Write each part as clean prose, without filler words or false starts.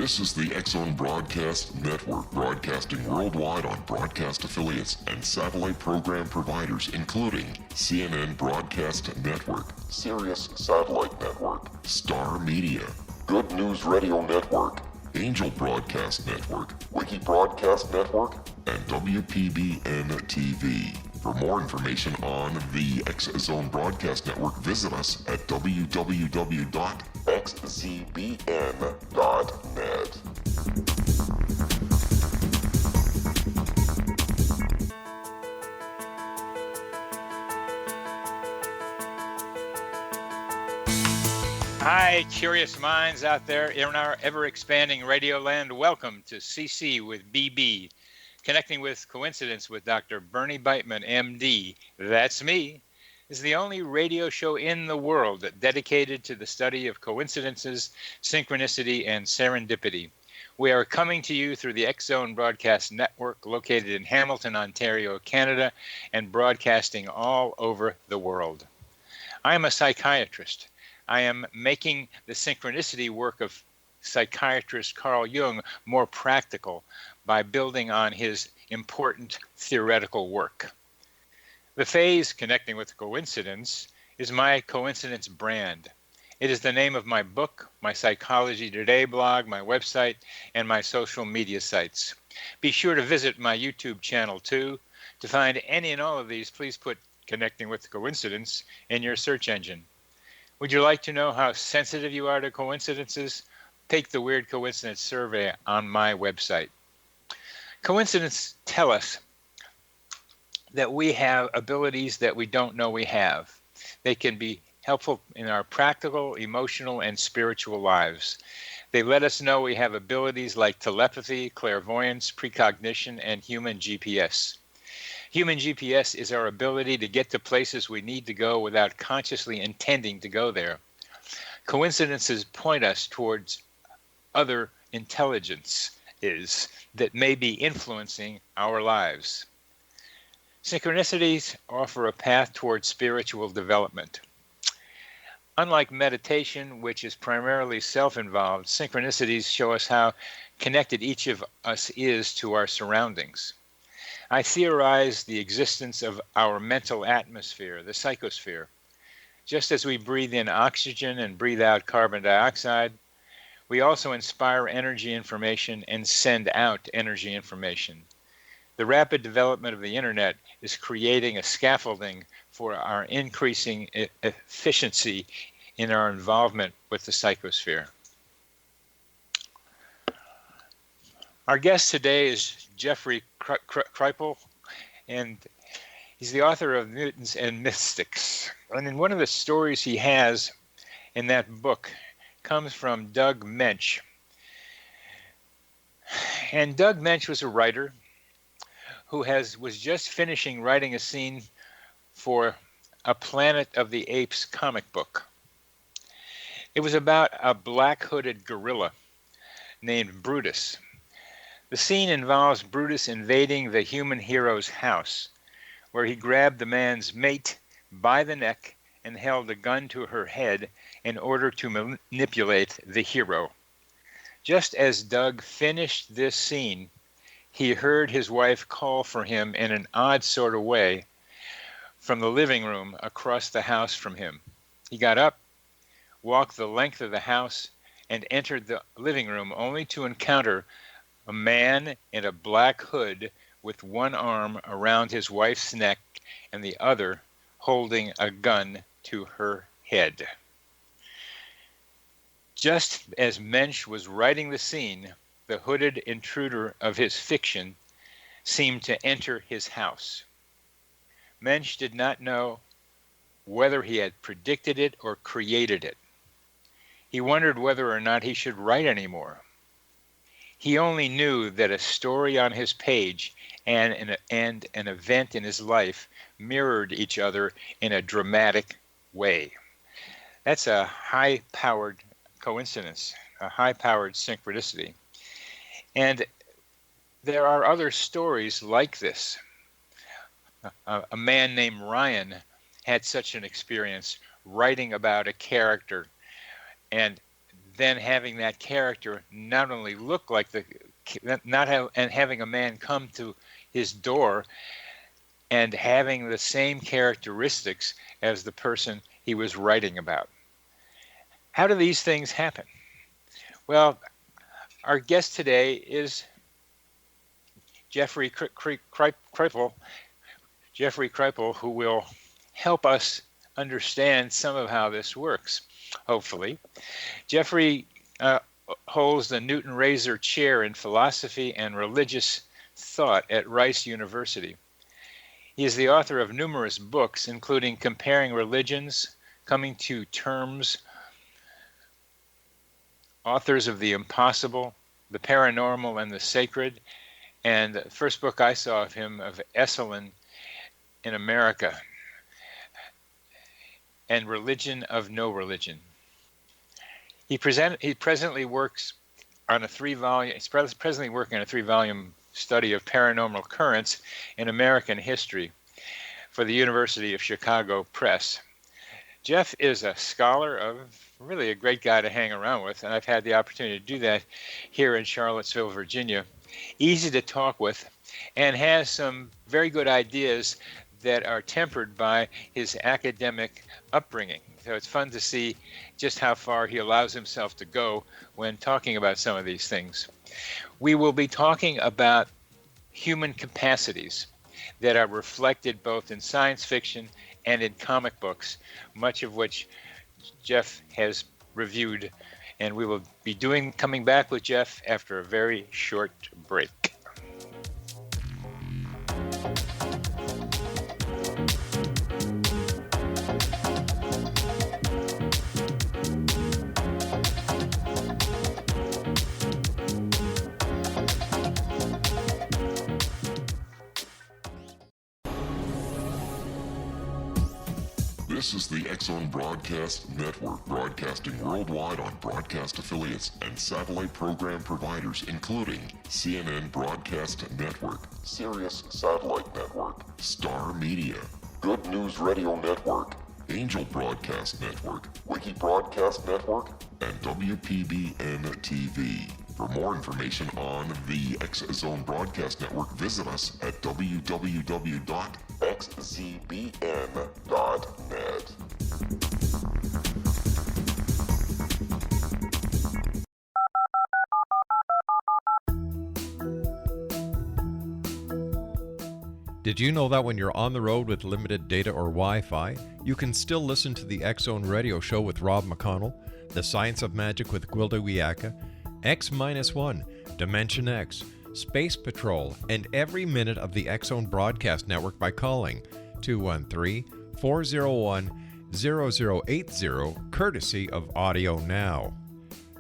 This is the X-Zone Broadcast Network, broadcasting worldwide on broadcast affiliates and satellite program providers, including CNN Broadcast Network, Sirius Satellite Network, Star Media, Good News Radio Network, Angel Broadcast Network, Wiki Broadcast Network, and WPBN TV. For more information on the X-Zone Broadcast Network, visit us at www.xzbn.net. Hi, curious minds out there in our ever-expanding radio land. Welcome to CC with BB, Connecting with Coincidence with Dr. Bernie Beitman, MD. That's me. This is the only radio show in the world dedicated to the study of coincidences, synchronicity, and serendipity. We are coming to you through the X-Zone Broadcast Network, located in Hamilton, Ontario, Canada, and broadcasting all over the world. I am a psychiatrist. I am making the synchronicity work of psychiatrist Carl Jung more practical by building on his important theoretical work. The phase Connecting with Coincidence is my coincidence brand. It is the name of my book, my Psychology Today blog, my website, and my social media sites. Be sure to visit my YouTube channel too. To find any and all of these, please put Connecting with Coincidence in your search engine. Would you like to know how sensitive you are to coincidences? Take the Weird Coincidence survey on my website. Coincidences tell us that we have abilities that we don't know we have. They can be helpful in our practical, emotional, and spiritual lives. They let us know we have abilities like telepathy, clairvoyance, precognition, and human GPS. Human GPS is our ability to get to places we need to go without consciously intending to go there. Coincidences point us towards other intelligences that may be influencing our lives. Synchronicities offer a path towards spiritual development. Unlike meditation, which is primarily self-involved, synchronicities show us how connected each of us is to our surroundings. I theorize the existence of our mental atmosphere, the psychosphere. Just as we breathe in oxygen and breathe out carbon dioxide, we also inspire energy information and send out energy information. The rapid development of the internet is creating a scaffolding for our increasing efficiency in our involvement with the psychosphere. Our guest today is Jeffrey Kripal, and he's the author of Mutants and Mystics. And in one of the stories he has in that book comes from Doug Mensch. And Doug Mensch was a writer who was just finishing writing a scene for a Planet of the Apes comic book. It was about a black-hooded gorilla named Brutus. The scene involves Brutus invading the human hero's house, where he grabbed the man's mate by the neck and held a gun to her head in order to manipulate the hero. Just as Doug finished this scene, he heard his wife call for him in an odd sort of way from the living room across the house from him. He got up, walked the length of the house, and entered the living room only to encounter a man in a black hood with one arm around his wife's neck and the other holding a gun to her head. Just as Mensch was writing the scene, the hooded intruder of his fiction seemed to enter his house. Mensch did not know whether he had predicted it or created it. He wondered whether or not he should write anymore. He only knew that a story on his page and an event in his life mirrored each other in a dramatic way. That's a high-powered coincidence, a high-powered synchronicity. And there are other stories like this. A man named Ryan had such an experience writing about a character, and then having that character not only look like having a man come to his door and having the same characteristics as the person he was writing about. How do these things happen? Well, our guest today is Jeffrey Kripal, who will help us understand some of how this works, hopefully. Jeffrey holds the Newton Rayzor Chair in Philosophy and Religious Thought at Rice University. He is the author of numerous books, including Comparing Religions, Coming to Terms, Authors of the Impossible, The Paranormal and the Sacred, and the first book I saw of him, of Esalen in America, and Religion of No Religion. He presently works on a three-volume study of paranormal currents in American history for the University of Chicago Press. Jeff is a scholar, really a great guy to hang around with, and I've had the opportunity to do that here in Charlottesville, Virginia. Easy to talk with, and has some very good ideas that are tempered by his academic upbringing. So it's fun to see just how far he allows himself to go when talking about some of these things. We will be talking about human capacities that are reflected both in science fiction and in comic books, much of which Jeff has reviewed. And we will be coming back with Jeff after a very short break. This is the X-Zone Broadcast Network, broadcasting worldwide on broadcast affiliates and satellite program providers, including CNN Broadcast Network, Sirius Satellite Network, Star Media, Good News Radio Network, Angel Broadcast Network, Wiki Broadcast Network, and WPBN TV. For more information on the X-Zone Broadcast Network, visit us at www.xzbn.net. Did you know that when you're on the road with limited data or Wi-Fi, you can still listen to the X-Zone Radio Show with Rob McConnell, The Science of Magic with Gwilda Wiyaka, X-1, Dimension X, Space Patrol, and every minute of the X-Zone Broadcast Network by calling 213-401-0080, courtesy of Audio Now.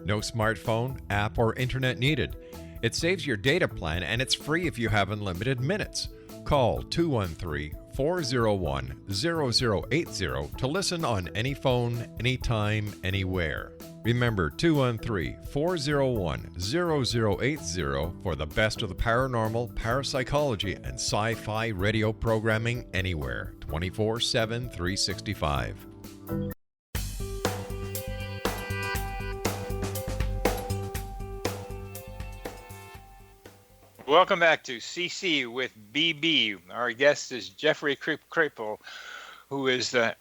No smartphone, app, or internet needed. It saves your data plan, and it's free if you have unlimited minutes. Call 213-401-0080 to listen on any phone, anytime, anywhere. Remember 213-401-0080 for the best of the paranormal, parapsychology, and sci-fi radio programming anywhere, 24/7, 365. Welcome back to CC with BB. Our guest is Jeffrey Kripal, who is the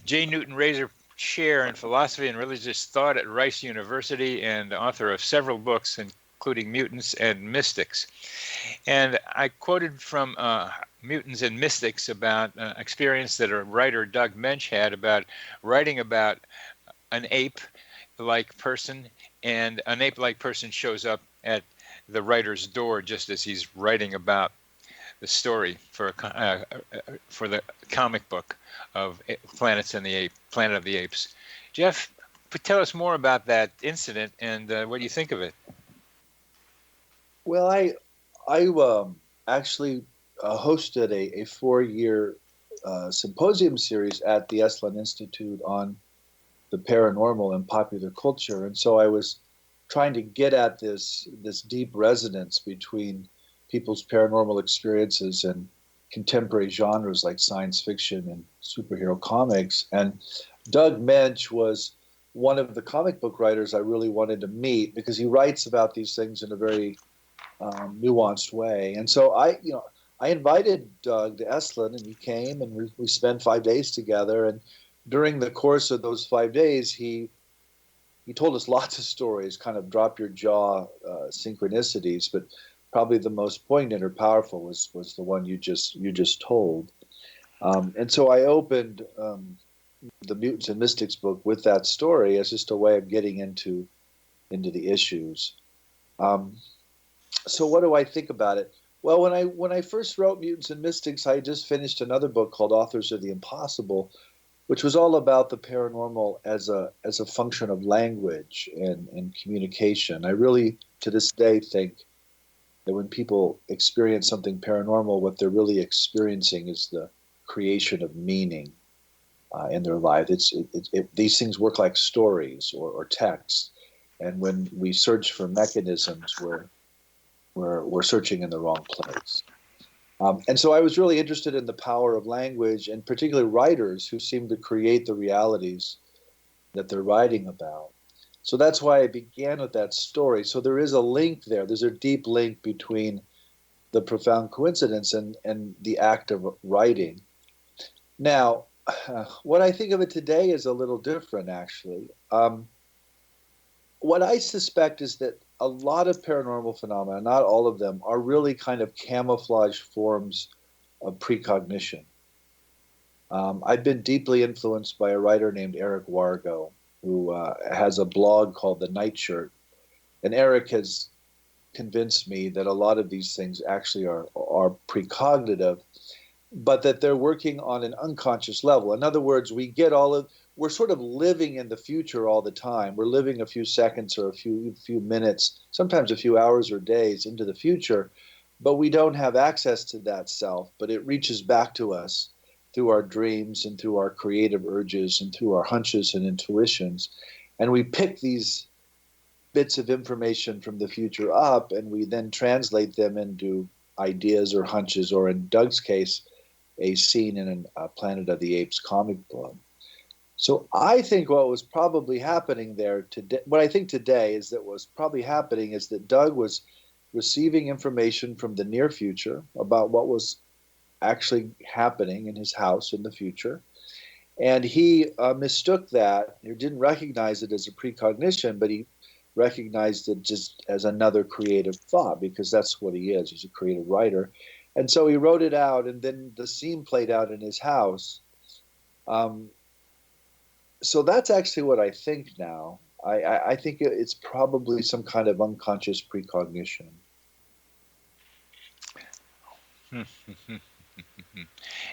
J. Newton Rayzor Chair in Philosophy and Religious Thought at Rice University and author of several books, including Mutants and Mystics. And I quoted from Mutants and Mystics about experience that a writer, Doug Mensch, had about writing about an ape-like person, and an ape-like person shows up at the writer's door just as he's writing about the story for the comic book of Planet of the Apes. Jeff, tell us more about that incident and what you think of it. Well, I actually hosted a 4-year symposium series at the Esalen Institute on the paranormal and popular culture, and so I was trying to get at this deep resonance between people's paranormal experiences and contemporary genres like science fiction and superhero comics. And Doug Mensch was one of the comic book writers I really wanted to meet, because he writes about these things in a very nuanced way. And so I invited Doug to Esalen, and he came, and we spent 5 days together. And during the course of those 5 days, he told us lots of stories, kind of drop your jaw synchronicities, but probably the most poignant or powerful was the one you just told. And so I opened the Mutants and Mystics book with that story as just a way of getting into the issues. So what do I think about it? Well, when I first wrote Mutants and Mystics, I just finished another book called Authors of the Impossible, which was all about the paranormal as a function of language and communication. I really, to this day, think that when people experience something paranormal, what they're really experiencing is the creation of meaning in their life. These things work like stories or texts, and when we search for mechanisms, we're searching in the wrong place. And so I was really interested in the power of language, and particularly writers who seem to create the realities that they're writing about. So that's why I began with that story. So there is a link there. There's a deep link between the profound coincidence and the act of writing. Now, what I think of it today is a little different, actually. What I suspect is that a lot of paranormal phenomena, not all of them, are really kind of camouflage forms of precognition. I've been deeply influenced by a writer named Eric Wargo, who has a blog called The Nightshirt. And Eric has convinced me that a lot of these things actually are precognitive, but that they're working on an unconscious level. In other words, we're sort of living in the future all the time. We're living a few seconds or a few minutes, sometimes a few hours or days into the future, but we don't have access to that self, but it reaches back to us through our dreams and through our creative urges and through our hunches and intuitions. And we pick these bits of information from the future up, and we then translate them into ideas or hunches, or in Doug's case, a scene in a Planet of the Apes comic book. So I think what was probably happening there today, what I think today is that what's probably happening is that Doug was receiving information from the near future about what was actually happening in his house in the future. And he mistook that, he didn't recognize it as a precognition, but he recognized it just as another creative thought, because that's what he is. He's a creative writer. And so he wrote it out, and then the scene played out in his house. So that's actually what I think now. I think it's probably some kind of unconscious precognition.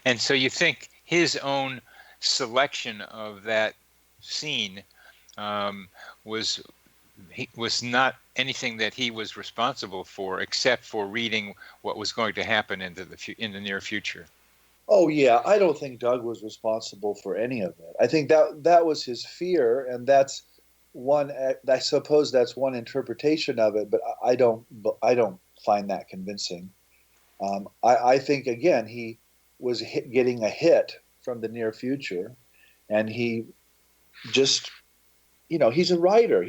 And so you think his own selection of that scene was not anything that he was responsible for, except for reading what was going to happen in the near future. Oh yeah, I don't think Doug was responsible for any of it. I think that was his fear, and that's one. I suppose that's one interpretation of it, but I don't find that convincing. I think again he was getting a hit from the near future, and he just, he's a writer.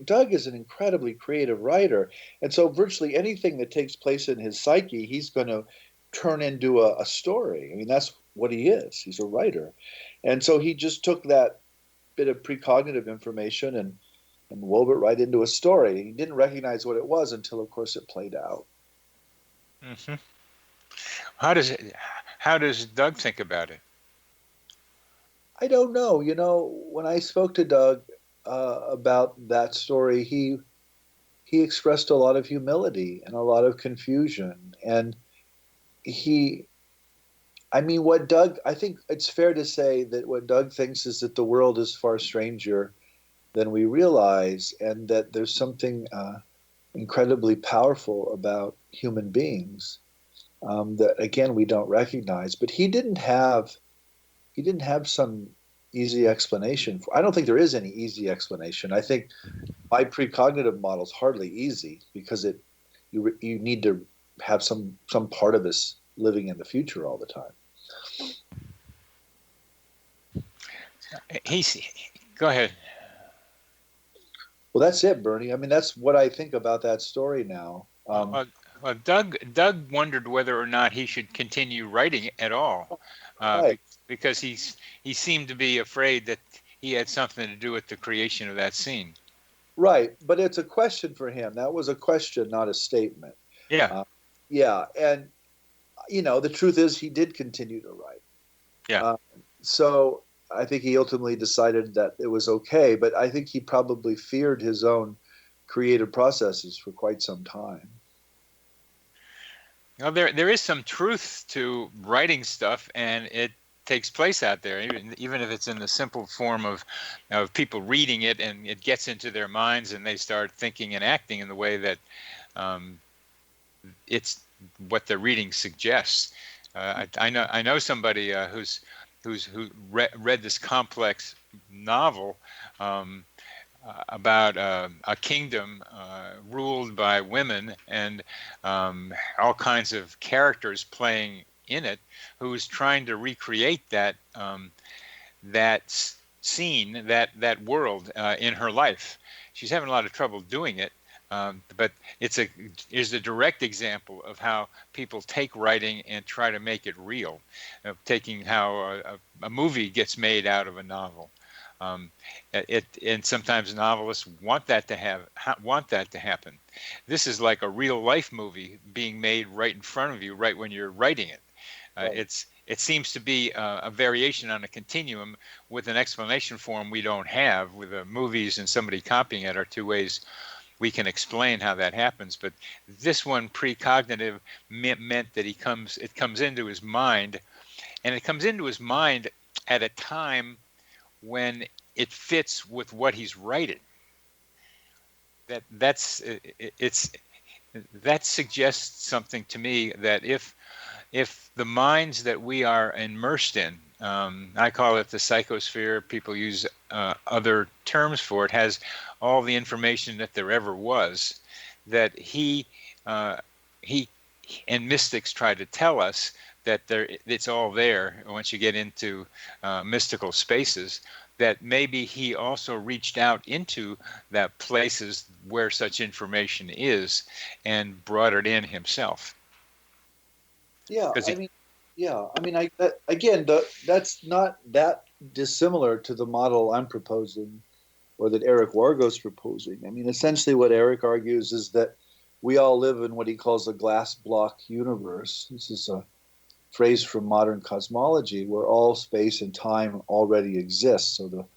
Doug is an incredibly creative writer, and so virtually anything that takes place in his psyche, he's going to turn into a story. I mean, that's what he is. He's a writer. And so he just took that bit of precognitive information and wove it right into a story. He didn't recognize what it was until, of course, it played out. Mm-hmm. How does Doug think about it? I don't know. When I spoke to Doug about that story, he expressed a lot of humility and a lot of confusion. And I think it's fair to say that what Doug thinks is that the world is far stranger than we realize, and that there's something incredibly powerful about human beings that, again, we don't recognize. But he didn't have some easy explanation I don't think there is any easy explanation. I think my precognitive model is hardly easy, because you need to have some part of us living in the future all the time. Go ahead. Well, that's it, Bernie. I mean, that's what I think about that story now. Well, Doug wondered whether or not he should continue writing at all, Right. because he seemed to be afraid that he had something to do with the creation of that scene. Right, but it's a question for him. That was a question, not a statement. Yeah, Yeah, and the truth is, he did continue to write. yeah. So I think he ultimately decided that it was okay, but I think he probably feared his own creative processes for quite some time. Well, there is some truth to writing stuff, and it takes place out there, even if it's in the simple form of people reading it, and it gets into their minds, and they start thinking and acting in the way that it's what the reading suggests. I know somebody who read this complex novel about a kingdom ruled by women, and all kinds of characters playing in it, who's trying to recreate that scene, that world in her life. She's having a lot of trouble doing it, but it's a direct example of how people take writing and try to make it real, taking how a movie gets made out of a novel. And sometimes novelists want that to happen. This is like a real life movie being made right in front of you, right when you're writing it. Right. It seems to be a variation on a continuum with an explanation form we don't have. With the movies and somebody copying it are two ways we can explain how that happens. But this one, precognitive, meant that it comes into his mind, and it comes into his mind at a time when it fits with what he's writing. That suggests something to me, that if the minds that we are immersed in, I call it the psychosphere, people use other terms for it, has all the information that there ever was, that he and mystics try to tell us that it's all there once you get into mystical spaces, that maybe he also reached out into that places where such information is and brought it in himself. Yeah, that's not that dissimilar to the model I'm proposing, or that Eric Wargo's proposing. I mean, essentially what Eric argues is that we all live in what he calls a glass block universe. This is a phrase from modern cosmology, where all space and time already exists. So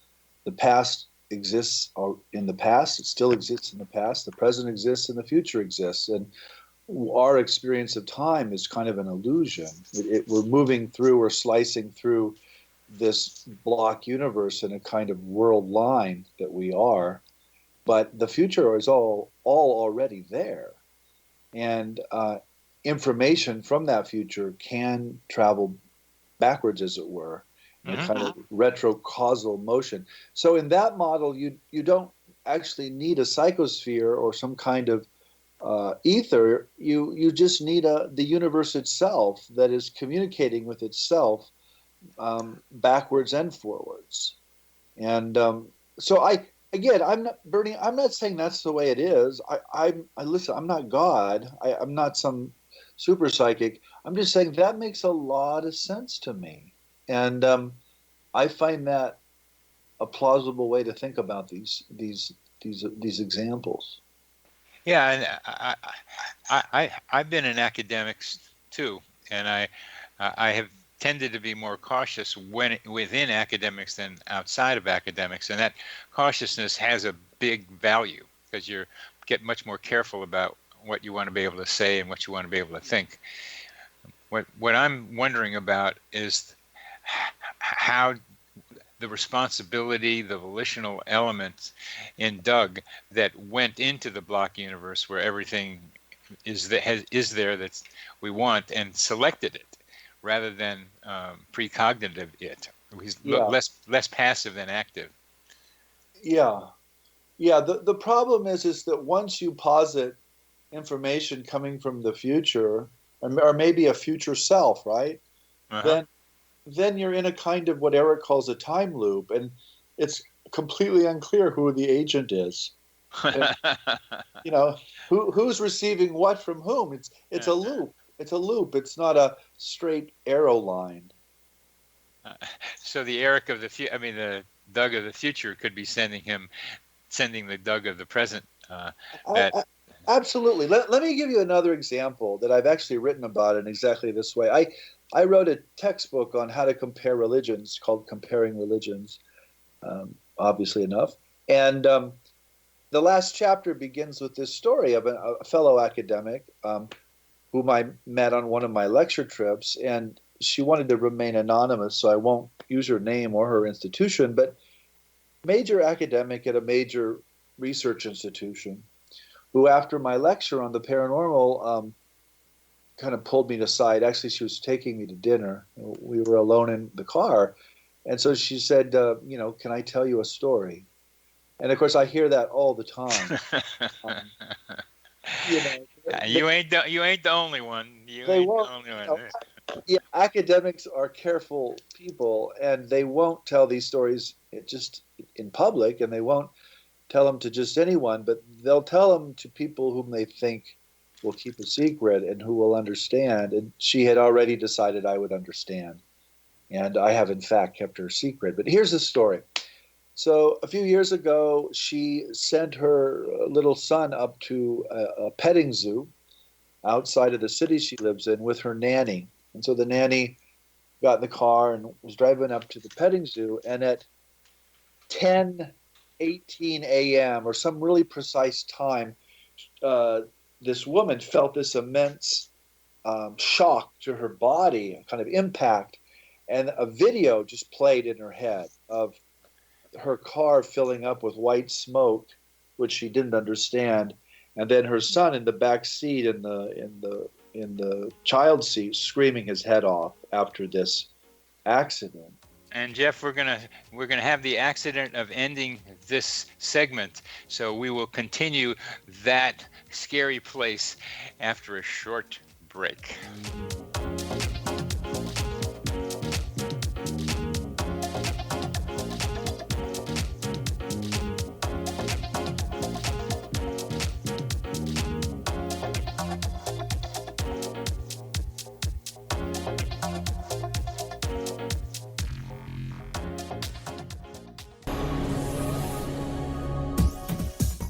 the past exists in the past, it still exists in the past, the present exists, and the future exists. And our experience of time is kind of an illusion. We're moving through or slicing through this block universe in a kind of world line that we are, but the future is all already there, and information from that future can travel backwards, as it were, in a kind of retrocausal motion. So in that model, you don't actually need a psychosphere or some kind of ether. You just need the universe itself that is communicating with itself backwards and forwards. And so I'm not, Bernie, I'm not saying that's the way it is. I listen, I'm not God. I'm not some super psychic. I'm just saying that makes a lot of sense to me. And I find that a plausible way to think about these examples. Yeah, and I've been in academics too, and I have tended to be more cautious within academics than outside of academics, and that cautiousness has a big value, because you get much more careful about what you want to be able to say and what you want to be able to think. What I'm wondering about is how the responsibility, the volitional elements in Doug that went into the block universe where everything is there that we want, and selected it rather than precognitive it. He's less passive than active. Yeah. The problem is that once you posit information coming from the future, or maybe a future self, right? Then you're in a kind of what Eric calls a time loop, and it's completely unclear who the agent is. And, who's receiving what from whom? It's a loop. It's a loop. It's not a straight arrow line. So the Eric of the Doug of the future could be sending the Doug of the present. Absolutely. Let me give you another example that I've actually written about in exactly this way. I wrote a textbook on how to compare religions called Comparing Religions, obviously enough. And the last chapter begins with this story of a fellow academic whom I met on one of my lecture trips. And she wanted to remain anonymous, so I won't use her name or her institution, but major academic at a major research institution who, after my lecture on the paranormal, kind of pulled me aside. Actually, she was taking me to dinner. We were alone in the car. And so she said, can I tell you a story? And of course, I hear that all the time. You ain't the only one. Academics are careful people, and they won't tell these stories just in public, and they won't tell them to just anyone, but they'll tell them to people whom they think will keep a secret and who will understand. And she had already decided I would understand. And I have, in fact, kept her secret. But here's the story. So a few years ago, she sent her little son up to a petting zoo outside of the city she lives in with her nanny. And so the nanny got in the car and was driving up to the petting zoo. And at 10:18 a.m. or some really precise time, this woman felt this immense shock to her body, a kind of impact. And a video just played in her head of her car filling up with white smoke, which she didn't understand, and then her son in the back seat in the child seat screaming his head off after this accident. And Jeff, we're gonna have the accident of ending this segment, so we will continue that scary place after a short break.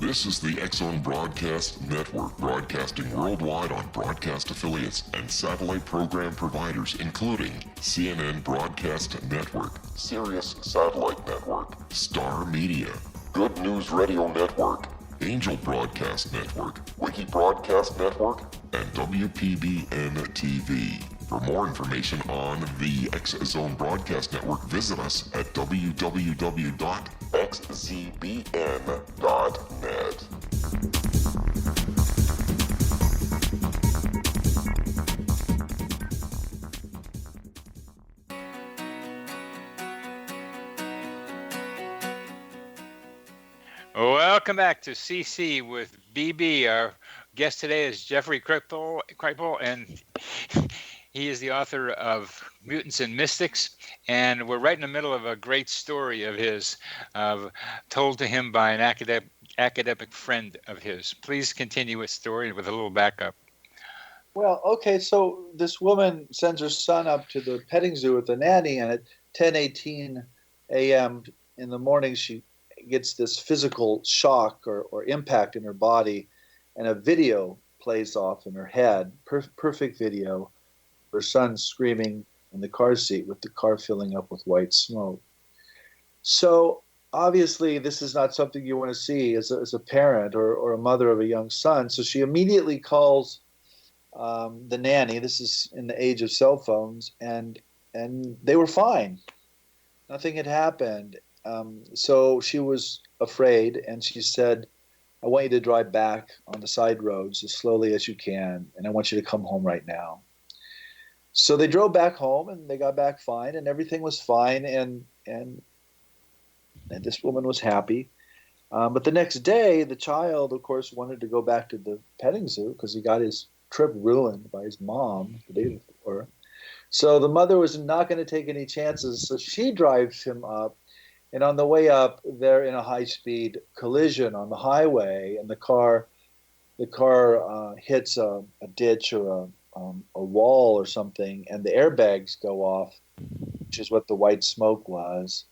This is the X-Zone Broadcast Network, broadcasting worldwide on broadcast affiliates and satellite program providers, including CNN Broadcast Network, Sirius Satellite Network, Star Media, Good News Radio Network, Angel Broadcast Network, Wiki Broadcast Network, and WPBN TV. For more information on the X-Zone Broadcast Network, visit us at www.xzbn.net. Welcome back to CC with BB. Our guest today is Jeffrey Kripal, and he is the author of Mutants and Mystics, and we're right in the middle of a great story of his, told to him by an academic friend of his. Please continue his story with a little backup. Well, okay, so this woman sends her son up to the petting zoo with the nanny, and at 10:18 a.m. in the morning, she gets this physical shock or impact in her body, and a video plays off in her head, perfect video, her son screaming in the car seat with the car filling up with white smoke. So obviously this is not something you want to see as a parent or a mother of a young son. So she immediately calls the nanny. This is in the age of cell phones, and they were fine. Nothing had happened. So she was afraid, and she said, I want you to drive back on the side roads as slowly as you can, and I want you to come home right now. So they drove back home, and they got back fine, and everything was fine, and this woman was happy. But the next day, the child, of course, wanted to go back to the petting zoo because he got his trip ruined by his mom the day before. So the mother was not going to take any chances, so she drives him up, And on the way up, they're in a high-speed collision on the highway, and the car hits a ditch or a wall or something, and the airbags go off, which is what the white smoke was.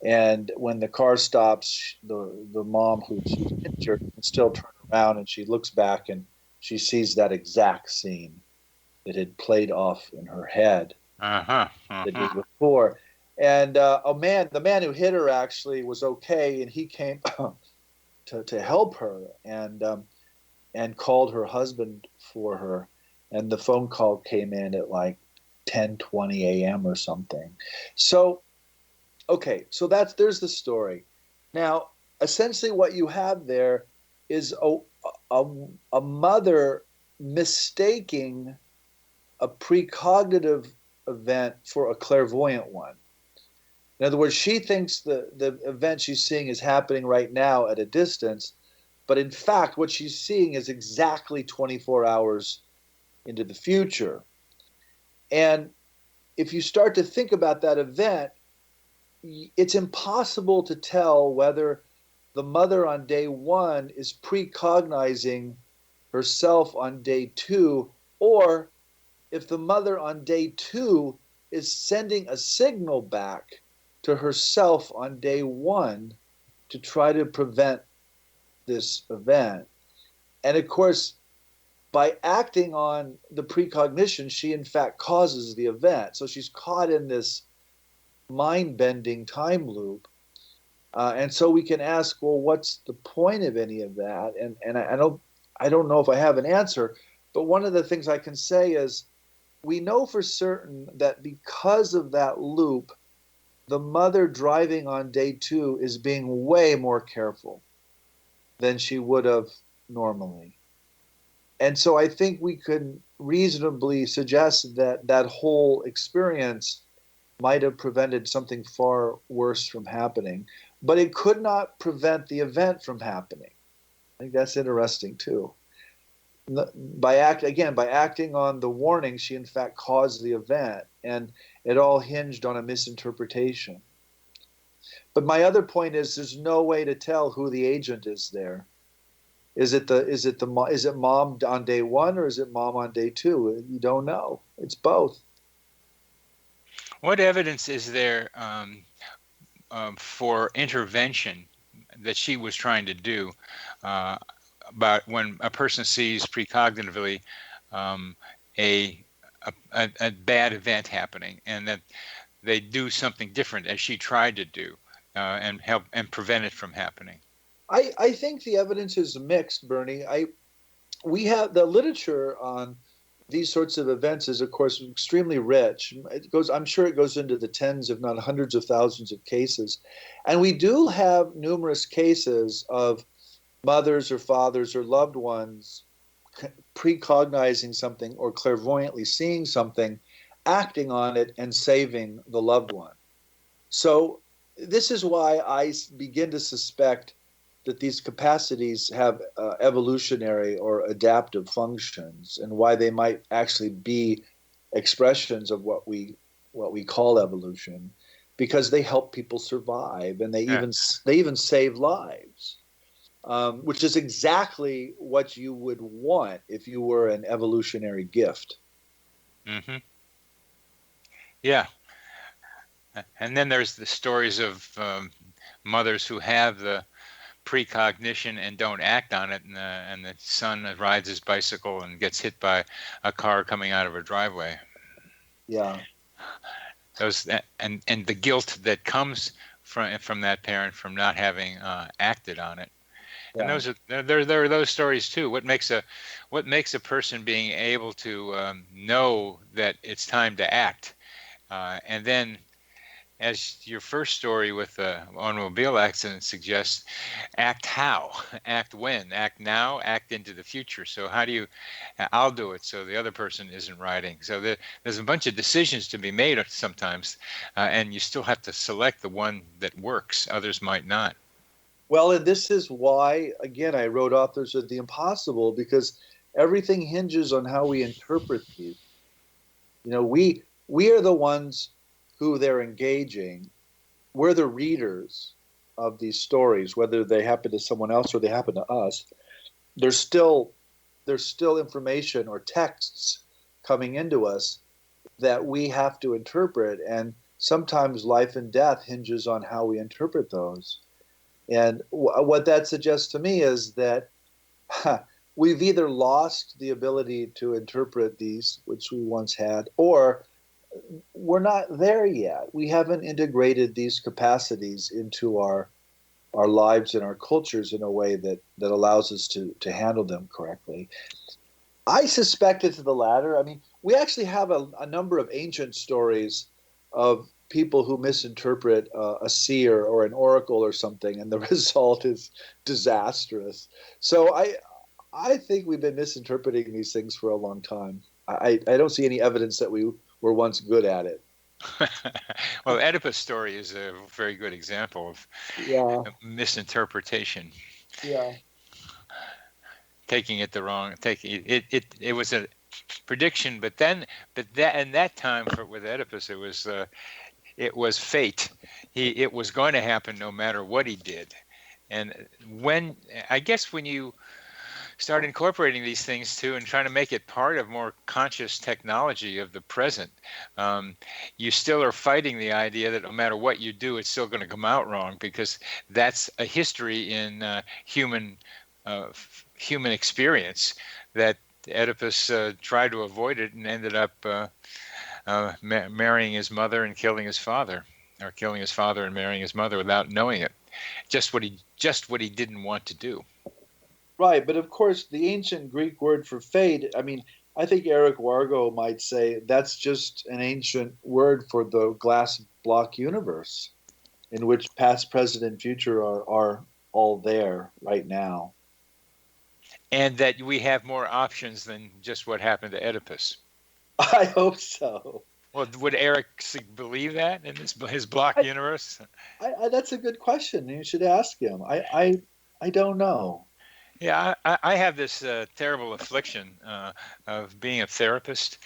And when the car stops, the mom who's injured can still turn around, and she looks back and she sees that exact scene that had played off in her head the day before. And the man who hit her actually was okay, and he came to help her and called her husband for her. And the phone call came in at like 10:20 a.m. or something. So, okay, so there's the story. Now, essentially, what you have there is a mother mistaking a precognitive event for a clairvoyant one. In other words, she thinks the event she's seeing is happening right now at a distance, but in fact, what she's seeing is exactly 24 hours into the future. And if you start to think about that event, it's impossible to tell whether the mother on day one is precognizing herself on day two, or if the mother on day two is sending a signal back to herself on day one to try to prevent this event. And of course, by acting on the precognition, she in fact causes the event. So she's caught in this mind-bending time loop. And so we can ask, well, what's the point of any of that? And I don't know if I have an answer, but one of the things I can say is we know for certain that because of that loop, the mother driving on day two is being way more careful than she would have normally. And so I think we could reasonably suggest that that whole experience might have prevented something far worse from happening, but it could not prevent the event from happening. I think that's interesting too. By acting on the warning, she in fact caused the event, and it all hinged on a misinterpretation. But my other point is, there's no way to tell who the agent is there. Is it mom on day one, or is it mom on day two? You don't know. It's both. What evidence is there for intervention that she was trying to do about when a person sees precognitively a bad event happening, and that they do something different as she tried to do and help and prevent it from happening? I think the evidence is mixed, Bernie. We have the literature on these sorts of events is, of course, extremely rich. I'm sure it goes into the tens, if not hundreds of thousands of cases. And we do have numerous cases of mothers or fathers or loved ones precognizing something or clairvoyantly seeing something, acting on it, and saving the loved one. So this is why I begin to suspect that these capacities have evolutionary or adaptive functions, and why they might actually be expressions of what we call evolution, because they help people survive, and they even save lives, which is exactly what you would want if you were an evolutionary gift. Mm-hmm. Yeah. And then there's the stories of mothers who have the precognition and don't act on it, and the son rides his bicycle and gets hit by a car coming out of a driveway. Yeah. Those and the guilt that comes from that parent from not having acted on it. Yeah. And those are there are those stories too. What makes a person being able to know that it's time to act, and then, as your first story with the automobile accident suggests, act how? Act when? Act now? Act into the future? So how do you, I'll do it so the other person isn't riding. So there's a bunch of decisions to be made sometimes, and you still have to select the one that works. Others might not. Well, and this is why, again, I wrote Authors of the Impossible, because everything hinges on how we interpret these. We are the ones who they're engaging, we're the readers of these stories, whether they happen to someone else or they happen to us. There's still information or texts coming into us that we have to interpret, and sometimes life and death hinges on how we interpret those. And what that suggests to me is that we've either lost the ability to interpret these, which we once had, or we're not there yet. We haven't integrated these capacities into our lives and our cultures in a way that allows us to handle them correctly. I suspect it's the latter. I mean, we actually have a number of ancient stories of people who misinterpret a seer or an oracle or something, and the result is disastrous. So I think we've been misinterpreting these things for a long time. I don't see any evidence that we were once good at it. Well, Oedipus' story is a very good example of misinterpretation. Yeah. Taking it the wrong. It was a prediction, but that in that time with Oedipus, it was fate. It was going to happen no matter what he did. And when you start incorporating these things too and trying to make it part of more conscious technology of the present, you still are fighting the idea that no matter what you do, it's still going to come out wrong, because that's a history in human experience, that Oedipus tried to avoid it and ended up marrying his mother and killing his father, or killing his father and marrying his mother without knowing it. Just what he didn't want to do. Right, but of course, the ancient Greek word for fate, I mean, I think Eric Wargo might say that's just an ancient word for the glass block universe, in which past, present, and future are all there right now. And that we have more options than just what happened to Oedipus. I hope so. Well, would Eric believe that in his block universe? That's a good question. You should ask him. I don't know. Yeah, I have this terrible affliction of being a therapist,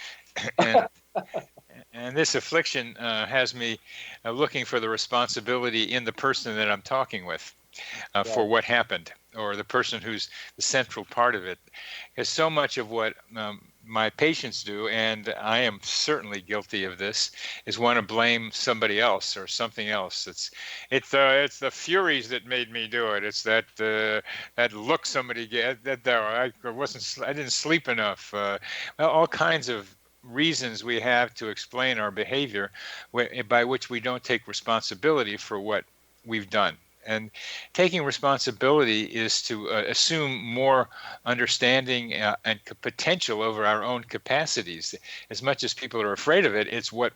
and this affliction has me looking for the responsibility in the person that I'm talking with for what happened, or the person who's the central part of it. Because so much of what my patients do, and I am certainly guilty of this, is want to blame somebody else or something else. It's the Furies that made me do it. It's that look somebody get, that I didn't sleep enough. All kinds of reasons we have to explain our behavior by which we don't take responsibility for what we've done. And taking responsibility is to assume more understanding and potential over our own capacities. As much as people are afraid of it, it's what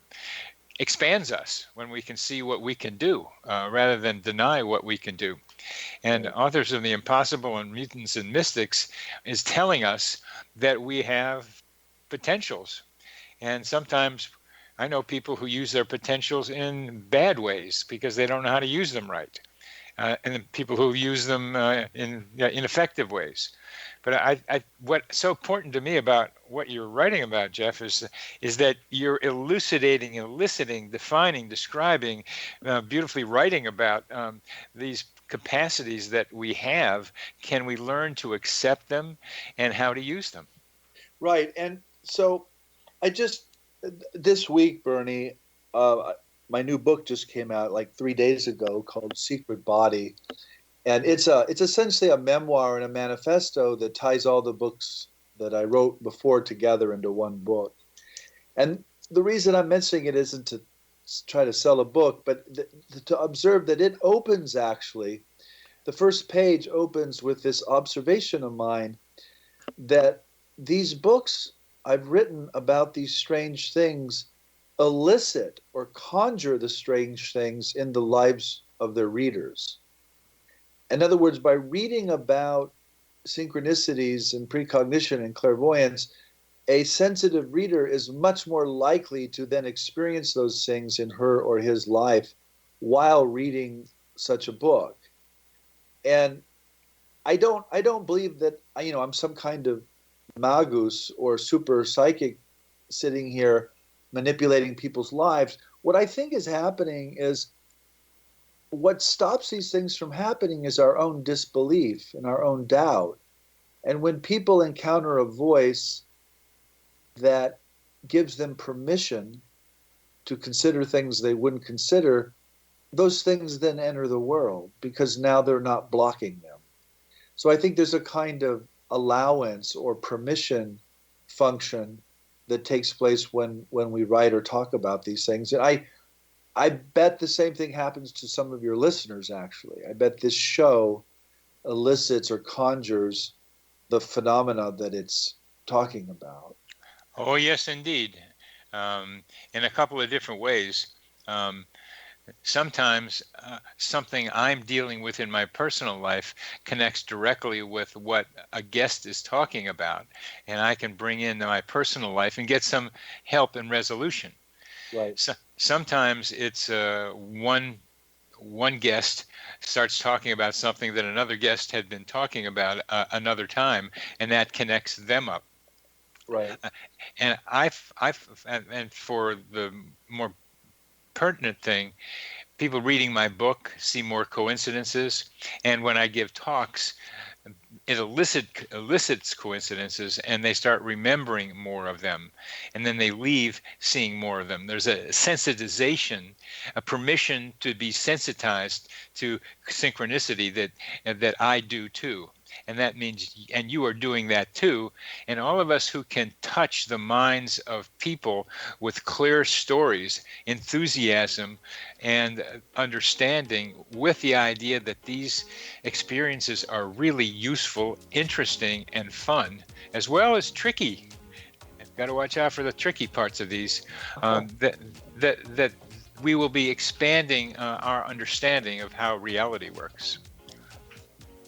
expands us when we can see what we can do rather than deny what we can do. And Authors of the Impossible and Mutants and Mystics is telling us that we have potentials. And sometimes I know people who use their potentials in bad ways because they don't know how to use them right. And then people who use them in ineffective ways. But what's so important to me about what you're writing about, Jeff, is that you're elucidating, eliciting, defining, describing, beautifully writing about these capacities that we have. Can we learn to accept them and how to use them? Right. And so this week, Bernie, my new book just came out like 3 days ago called Secret Body. And it's essentially a memoir and a manifesto that ties all the books that I wrote before together into one book. And the reason I'm mentioning it isn't to try to sell a book, but to observe that it opens, actually, the first page opens with this observation of mine that these books I've written about these strange things elicit or conjure the strange things in the lives of their readers. In other words, by reading about synchronicities and precognition and clairvoyance, a sensitive reader is much more likely to then experience those things in her or his life while reading such a book. And I don't believe that I'm some kind of magus or super psychic sitting here manipulating people's lives. What I think is happening is what stops these things from happening is our own disbelief and our own doubt. And when people encounter a voice that gives them permission to consider things they wouldn't consider, those things then enter the world because now they're not blocking them. So I think there's a kind of allowance or permission function that takes place when we write or talk about these things. And I bet the same thing happens to some of your listeners, actually. I bet this show elicits or conjures the phenomena that it's talking about. Oh, yes, indeed. In a couple of different ways. Sometimes something I'm dealing with in my personal life connects directly with what a guest is talking about, and I can bring in my personal life and get some help and resolution. Right. So, sometimes it's one guest starts talking about something that another guest had been talking about another time, and that connects them up. Right. And and for the more pertinent thing, people reading my book see more coincidences, and when I give talks, it elicits coincidences, and they start remembering more of them, and then they leave seeing more of them. There's a sensitization, a permission to be sensitized to synchronicity that I do too. And that means, and you are doing that too. And all of us who can touch the minds of people with clear stories, enthusiasm, and understanding, with the idea that these experiences are really useful, interesting, and fun, as well as tricky. I've got to watch out for the tricky parts of these. That we will be expanding our understanding of how reality works.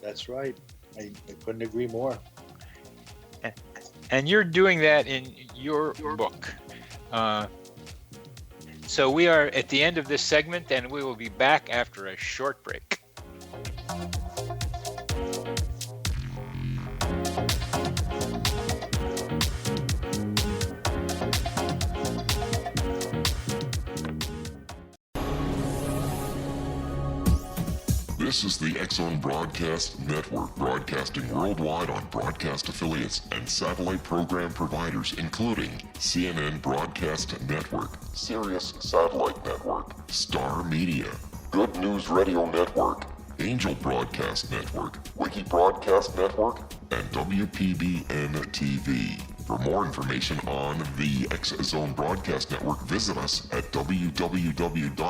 That's right. I couldn't agree more. And you're doing that in your book. So we are at the end of this segment, and we will be back after a short break. This is the X-Zone Broadcast Network, broadcasting worldwide on broadcast affiliates and satellite program providers, including CNN Broadcast Network, Sirius Satellite Network, Star Media, Good News Radio Network, Angel Broadcast Network, Wiki Broadcast Network, and WPBN TV. For more information on the X-Zone Broadcast Network, visit us at www.xzbn.net.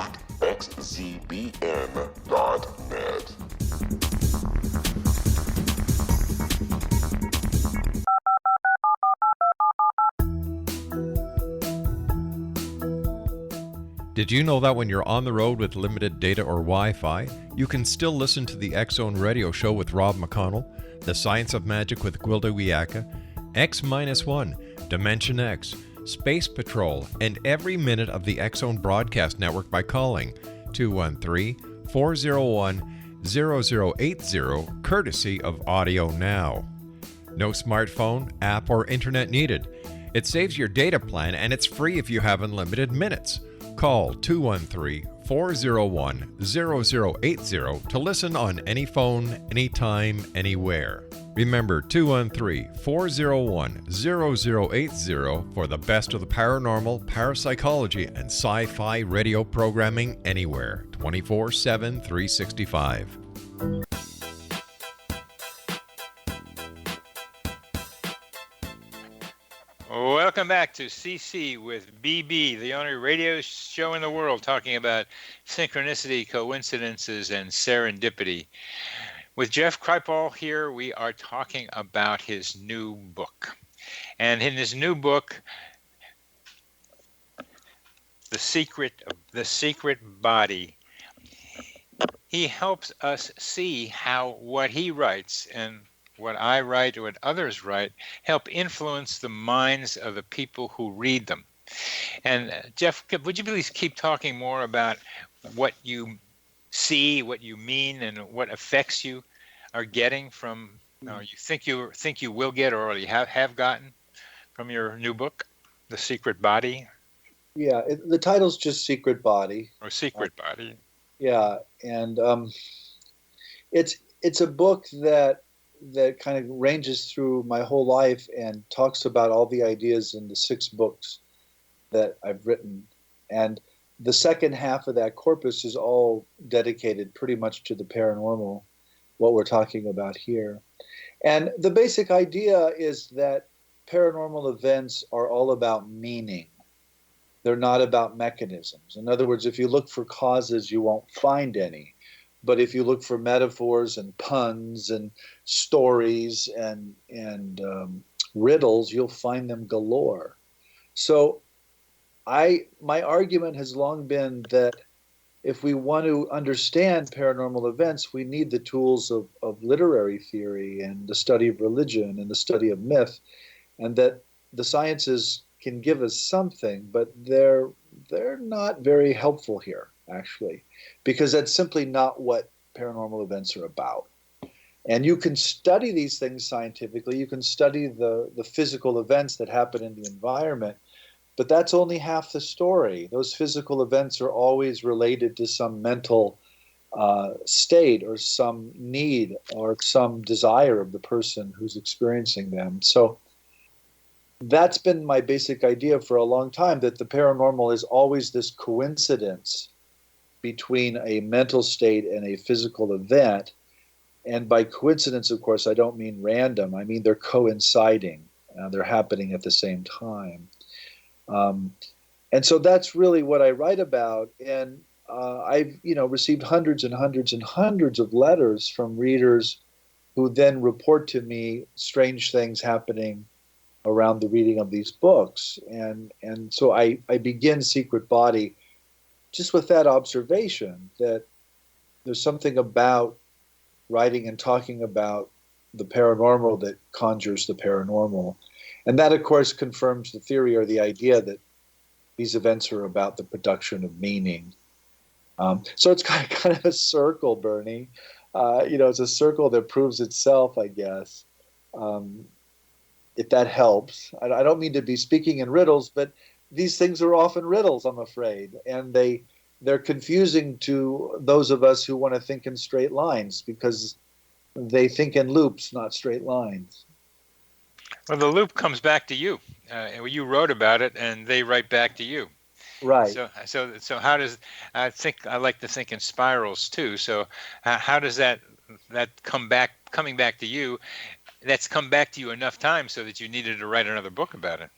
Did you know that when you're on the road with limited data or Wi-Fi, you can still listen to the X-Zone Radio Show with Rob McConnell, The Science of Magic with Gwilda Wiyaka, X-1, Dimension X, Space Patrol, and every minute of the X-Zone Broadcast Network by calling 213-401-0080, courtesy of Audio Now. No smartphone, app, or internet needed. It saves your data plan, and it's free if you have unlimited minutes. Call 213-401-0080 to listen on any phone, anytime, anywhere. Remember 213-401-0080 for the best of the paranormal, parapsychology, and sci-fi radio programming anywhere, 24/7, 365. Welcome back to CC with BB, the only radio show in the world talking about synchronicity, coincidences, and serendipity. With Jeff Kripal here, we are talking about his new book. And in his new book, The Secret Body, he helps us see how what he writes and what I write or what others write help influence the minds of the people who read them. And Jeff, would you please keep talking more about what you see, what you mean, and what effects you are getting from, or you think you will get, or already have gotten from your new book, The Secret Body? Yeah, the title's just Secret Body. Or Secret Body. Yeah, and it's a book that kind of ranges through my whole life and talks about all the ideas in the 6 books that I've written. And the second half of that corpus is all dedicated pretty much to the paranormal, what we're talking about here. And the basic idea is that paranormal events are all about meaning. They're not about mechanisms. In other words, if you look for causes, you won't find any. But if you look for metaphors and puns and stories and riddles, you'll find them galore. So my argument has long been that if we want to understand paranormal events, we need the tools of literary theory and the study of religion and the study of myth, and that the sciences can give us something, but they're not very helpful here, actually, because that's simply not what paranormal events are about. And you can study these things scientifically, you can study the physical events that happen in the environment, but that's only half the story. Those physical events are always related to some mental state or some need or some desire of the person who's experiencing them. So that's been my basic idea for a long time, that the paranormal is always this coincidence between a mental state and a physical event. And by coincidence, of course, I don't mean random. I mean they're coinciding. They're happening at the same time. And so that's really what I write about. And I've received hundreds and hundreds and hundreds of letters from readers who then report to me strange things happening around the reading of these books. And so I begin Secret Body just with that observation that there's something about writing and talking about the paranormal that conjures the paranormal. And that, of course, confirms the theory or the idea that these events are about the production of meaning. So it's kind of a circle, Bernie. It's a circle that proves itself, I guess. If that helps. I don't mean to be speaking in riddles, but these things are often riddles, I'm afraid, and they're confusing to those of us who want to think in straight lines because they think in loops, not straight lines. Well, the loop comes back to you. You wrote about it, and they write back to you. Right. So how does I like to think in spirals too. So how does that coming back to you? That's come back to you enough times so that you needed to write another book about it.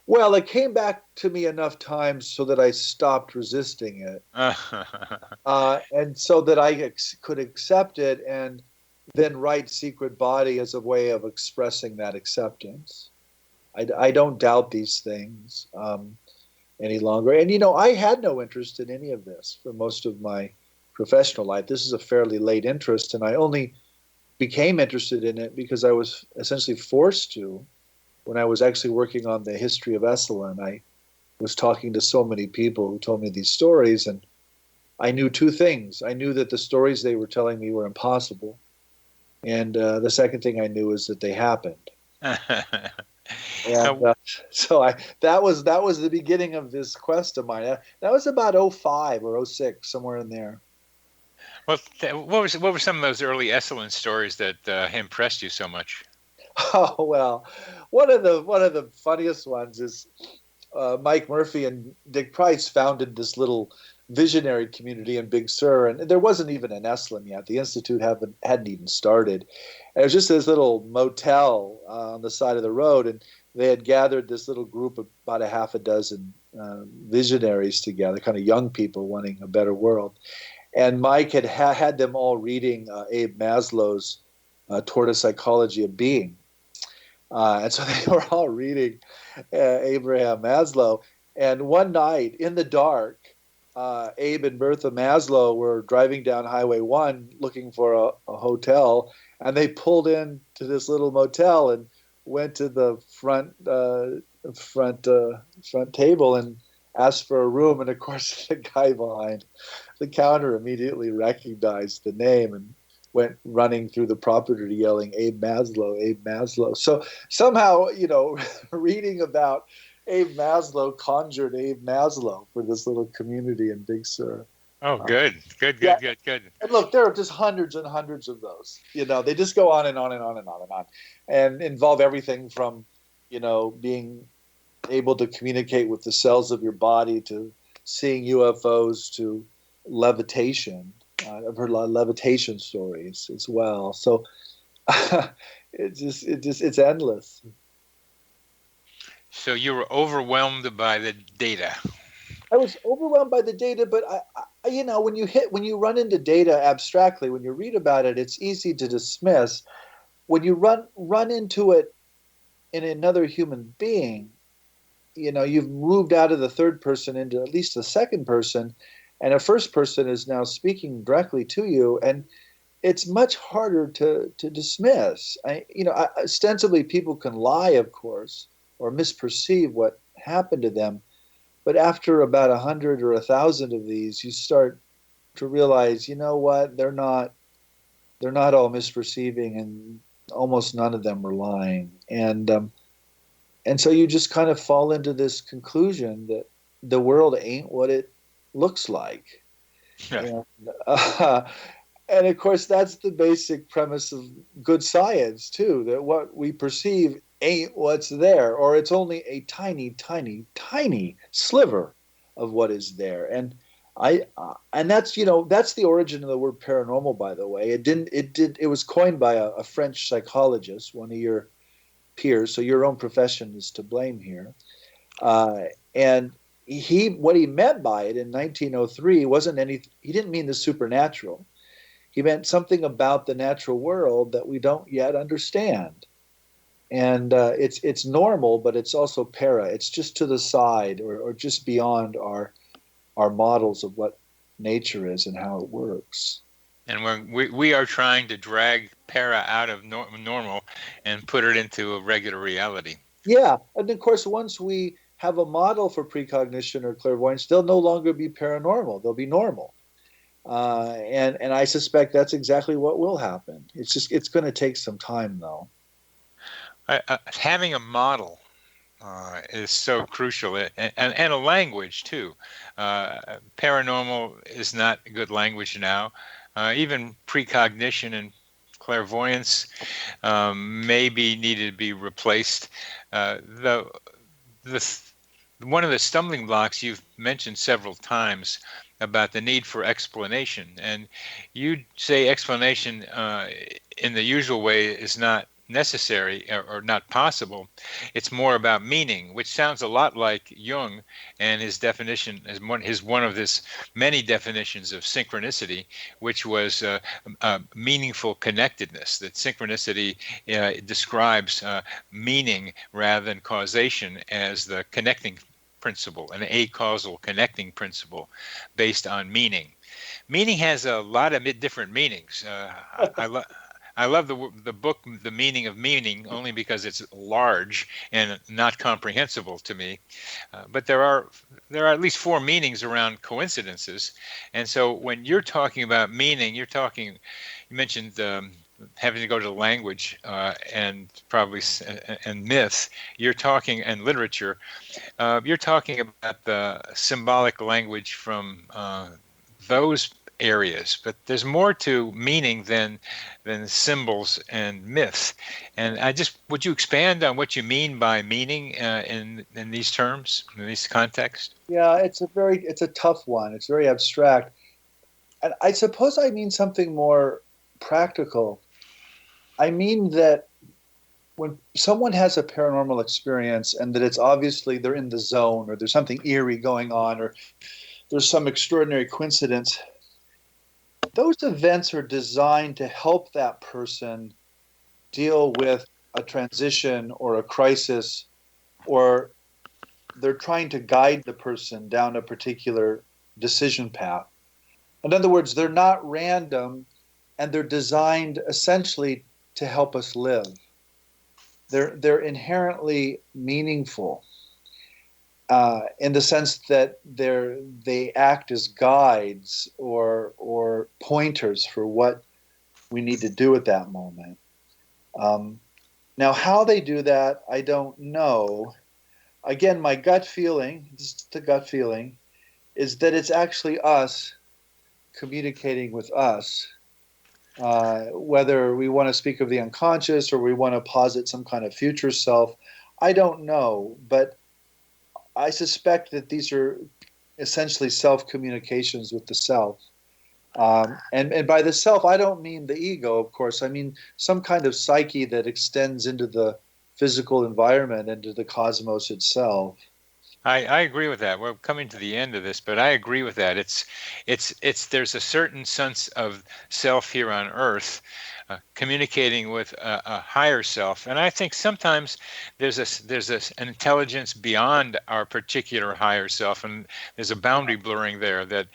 Well, it came back to me enough times so that I stopped resisting it, and so that I could accept it and then write Secret Body as a way of expressing that acceptance. I don't doubt these things any longer. And, I had no interest in any of this for most of my professional life. This is a fairly late interest, and I only became interested in it because I was essentially forced to. When I was actually working on the history of Esalen, I was talking to so many people who told me these stories, and I knew 2 things. I knew that the stories they were telling me were impossible, and the second thing I knew is that they happened. And so that was the beginning of this quest of mine. That was about 05 or 06, somewhere in there. Well, what were some of those early Esalen stories that impressed you so much? Oh, well, one of the funniest ones is Mike Murphy and Dick Price founded this little visionary community in Big Sur, and there wasn't even an Esalen yet. The Institute hadn't even started. And it was just this little motel on the side of the road, and they had gathered this little group of about a half a dozen visionaries together, kind of young people wanting a better world. And Mike had them all reading Abe Maslow's Toward a Psychology of Being. And so they were all reading Abraham Maslow. And one night in the dark, Abe and Bertha Maslow were driving down Highway 1 looking for a hotel, and they pulled into this little motel and went to the front table and asked for a room. And of course, the guy behind the counter immediately recognized the name and went running through the property yelling, "Abe Maslow, Abe Maslow." So somehow, reading about Abe Maslow conjured Abe Maslow for this little community in Big Sur. Oh, good, good, Yeah, good, good, good. and look, there are just hundreds and hundreds of those. They just go on and on and on and on and on, and involve everything from, being able to communicate with the cells of your body to seeing UFOs to levitation. I've heard a lot of levitation stories as well. So it's endless. So you were overwhelmed by the data. I was overwhelmed by the data, but when you run into data abstractly, when you read about it, it's easy to dismiss. When you run into it in another human being, you've moved out of the third person into at least the second person, and a first person is now speaking directly to you, and it's much harder to dismiss. Ostensibly people can lie, of course, or misperceive what happened to them, but after about 100 or 1,000 of these, you start to realize, what, they're not all misperceiving, and almost none of them are lying, and so you just kind of fall into this conclusion that the world ain't what it looks like. And, and of course, that's the basic premise of good science, too, that what we perceive ain't what's there, or it's only a tiny, tiny, tiny sliver of what is there. And that's the origin of the word paranormal, by the way. It was coined by a French psychologist, one of your peers, so your own profession is to blame here. And what he meant by it in 1903 wasn't anything. He didn't mean the supernatural. He meant something about the natural world that we don't yet understand. And it's normal, but it's also para. It's just to the side, or just beyond our models of what nature is and how it works. And we are trying to drag para out of normal and put it into a regular reality. Yeah, and of course, once we have a model for precognition or clairvoyance, they'll no longer be paranormal; they'll be normal. And I suspect that's exactly what will happen. It's going to take some time, though. Having a model is so crucial, and a language too. Paranormal is not good language now. Even precognition and clairvoyance maybe needed to be replaced. Though one of the stumbling blocks you've mentioned several times about the need for explanation, and you say explanation in the usual way is not necessary or not possible. It's more about meaning, which sounds a lot like Jung and his definition as one of his many definitions of synchronicity, which was meaningful connectedness. That synchronicity describes meaning rather than causation as the connecting principle, an acausal connecting principle based on meaning. Meaning has a lot of different meanings. I love the book, The Meaning of Meaning, only because it's large and not comprehensible to me. But there are at least 4 meanings around coincidences. And so when you're talking about meaning, you mentioned having to go to language and probably and myth. You're talking, and literature. You're talking about the symbolic language from those areas, but there's more to meaning than symbols and myths. And would you expand on what you mean by meaning in these terms, in these contexts? Yeah, it's a tough one. It's very abstract, and I suppose I mean something more practical. I mean that when someone has a paranormal experience, and that it's obviously they're in the zone, or there's something eerie going on, or there's some extraordinary coincidence, those events are designed to help that person deal with a transition or a crisis, or they're trying to guide the person down a particular decision path. In other words, they're not random, and they're designed essentially to help us live. They're inherently meaningful in the sense that they act as guides or pointers for what we need to do at that moment. Now, how they do that, I don't know. Again, my gut feeling, just the gut feeling, is that it's actually us communicating with us. Whether we want to speak of the unconscious or we want to posit some kind of future self, I don't know. But I suspect that these are essentially self-communications with the self. And by the self, I don't mean the ego, of course. I mean some kind of psyche that extends into the physical environment, into the cosmos itself. I agree with that. We're coming to the end of this, but I agree with that. There's a certain sense of self here on Earth, communicating with a higher self, and I think sometimes an intelligence beyond our particular higher self, and there's a boundary blurring there that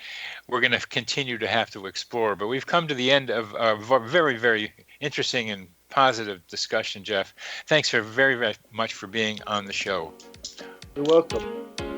we're going to continue to have to explore. But we've come to the end of a very, very interesting and positive discussion, Jeff. Thanks very, very much for being on the show. You're welcome.